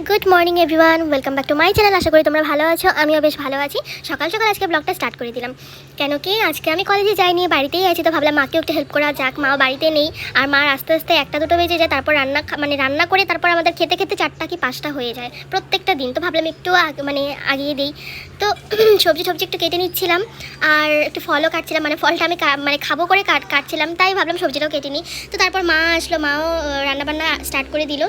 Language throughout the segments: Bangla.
Good morning everyone, welcome back to my channel. আশা করি তোমরা ভালো আছো, আমিও বেশ ভালো আছি। সকাল সকাল আজকে ব্লগটা স্টার্ট করে দিলাম, কেন কি আজকে আমি কলেজে যাইনি, বাড়িতেই আছি। তো ভাবলাম মাকেও একটু হেল্প করা যাক, মাও বাড়িতে নেই। আর মার আস্তে আস্তে 1টা-2টো বেজে যায়, তারপর রান্না করে তারপর আমাদের খেতে খেতে 4টা কি 5টা হয়ে যায় প্রত্যেকটা দিন। তো ভাবলাম একটু আগিয়ে দিই। তো সবজি একটু কেটে নিচ্ছিলাম, আর একটু ফলও কাটছিলাম, মানে ফলটা আমি খাবো করে কাটছিলাম, তাই ভাবলাম সবজিটাও কেটে নিই। তো তারপর মা আসলো, মাও রান্নাবান্না স্টার্ট করে দিল,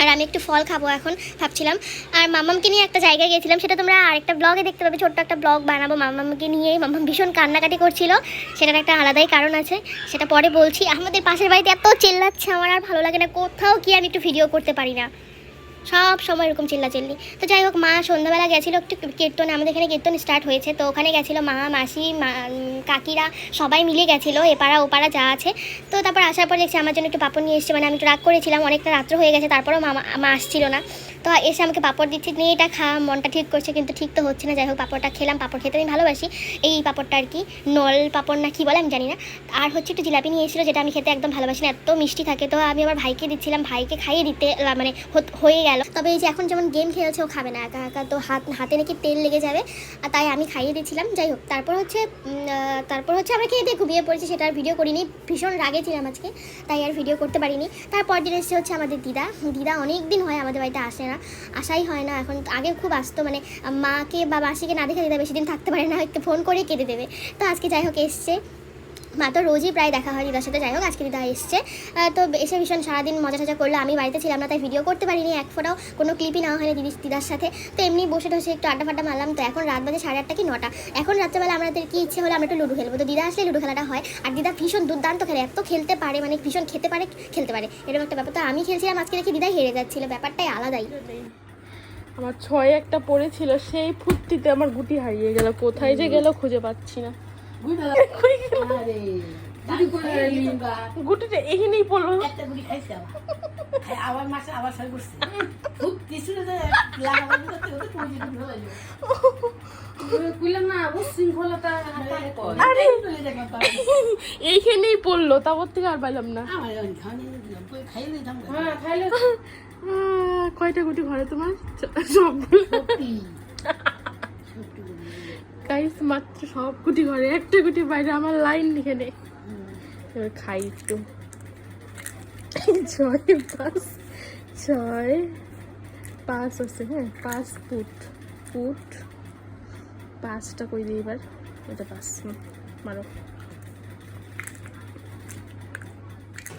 আর আমি একটু ফল খাবো এখন ভাবছিলাম। আর মাম্মামকে নিয়ে একটা জায়গায় গেছিলাম, সেটা তোমরা আরেকটা ব্লগে দেখতে পাবে। ছোট্ট একটা ব্লগ বানাবো মাম্মামকে নিয়ে। মাম্মাম ভীষণ কান্নাকাটি করছিল, সেটার একটা আলাদাই কারণ আছে, সেটা পরে বলছি। আমাদের পাশের বাড়িতে এত চেল্লাচ্ছে, আমার আর ভালো লাগে না, কোথাও কি আমি একটু ভিডিও করতে পারি না, সব সময় এরকম চিল্লাচিল্লি। তো যাই হোক, মা সন্ধ্যাবেলা গেছিলো একটু কীর্তনে, আমাদের এখানে কীর্তন স্টার্ট হয়েছে, তো ওখানে গেছিলো মা, মাসি, কাকিরা সবাই মিলে গেছিলো, এপাড়া ওপাড়া যা আছে। তো তারপর আসার পর দেখছি আমার জন্য একটু পাপড় নিয়ে এসছে, মানে আমি একটু রাগ করেছিলাম, অনেকটা রাত্র হয়ে গেছে, তারপরেও মা আসছিল না। তো এসে আমাকে পাপড় দিচ্ছে, নিয়ে এটা খা, মনটা ঠিক করছে, কিন্তু ঠিক তো হচ্ছে না। যাই হোক, পাপড়টা খেলাম, পাপড় খেতে আমি ভালোবাসি। এই পাপড়টা আর কি নল পাপড় না কি বলে আমি জানি না। আর হচ্ছে একটু জিলাপি নিয়ে এসেছিলো, যেটা আমি খেতে একদম ভালোবাসি না, এত মিষ্টি থাকে। তো আমি আমার ভাইকে দিচ্ছিলাম, ভাইকে খাইয়ে দিতে মানে হয়ে গেল। তবে এই যে এখন যেমন গেম খেলছে, ও খাবে না একা একা, তো হাতে নাকি তেল লেগে যাবে, আর তাই আমি খাইয়ে দিচ্ছিলাম। যাই হোক, তারপর হচ্ছে আমরা খেয়ে দিয়ে ঘুমিয়ে পড়েছি, সেটা আর ভিডিও করিনি, ভীষণ রাগে ছিলাম আজকে, তাই আর ভিডিও করতে পারিনি। তারপর দিন এসে হচ্ছে আমাদের দিদা অনেক দিন হয় আমাদের বাড়িতে আসে না, আসাই হয় না এখন। আগে খুব আসতো, মানে মাকে বা মাসিকে না দেখে দিদা বেশি দিন থাকতে পারে না, একটু ফোন করে কেঁদে দেবে। তো আজকে যাই হোক এসছে, মা তো রোজই প্রায় দেখা হয় দিদার সাথে। যাই হোক, আজকে দিদা এসছে, তো এসে ভীষণ সারাদিন মজা টজা করলো। আমি বাড়িতে ছিলাম না, তাই ভিডিও করতে পারিনি, এক ফোটাও কোনো ক্লিপই নেওয়া হয়নি দিদার সাথে। তো এমনি বসে একটু আড্ডা ফাড্ডা মারলাম। তো এখন রাত বাজে 8:30 কি 9টা। এখন রাত্রেবেলা আমাদের কি ইচ্ছে হলে আমরা একটু লুডো খেলবো, তো দিদা আসলে লুডো খেলাটা হয়। আর দিদা ভীষণ দুর্দান্ত খেলে, এত খেলতে পারে, মানে ভীষণ খেলতে পারে এরকম একটা ব্যাপার। তো আমি খেলছিলাম আজকে, দেখি দিদা হেরে যাচ্ছিলো, ব্যাপারটাই আলাদাই। আমার 6 একটা পড়েছিল, সেই ফুটতিতে আমার গুটি হারিয়ে গেল, কোথায় যে গেল খুঁজে পাচ্ছি না। গুটিটা এখানেই পড়লো। এইখানেই পড়লো, তারপর থেকে আর পাইলাম না। কয়টা গুটি ঘরে তোমার? সবগুলো গাইস, মাত্র সব গুটি ঘরে, একটা গুটি বাইরে, আমার লাইন এখানে। এবার খাই একটু। 6 5 আছে, হ্যাঁ 5 ফুট 5টা কই দিই এবার। এটা 5 মারো।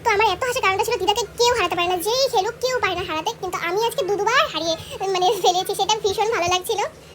তো আমার এত হাসির কারণটা ছিল, দিদাকে কেউ হারাতে পারে না, যেই খেলুক কেউ পারে না হারাতে, কিন্তু আমি আজকে দুবার হারিয়ে মানে ফেলেছি, সেটা ভীষণ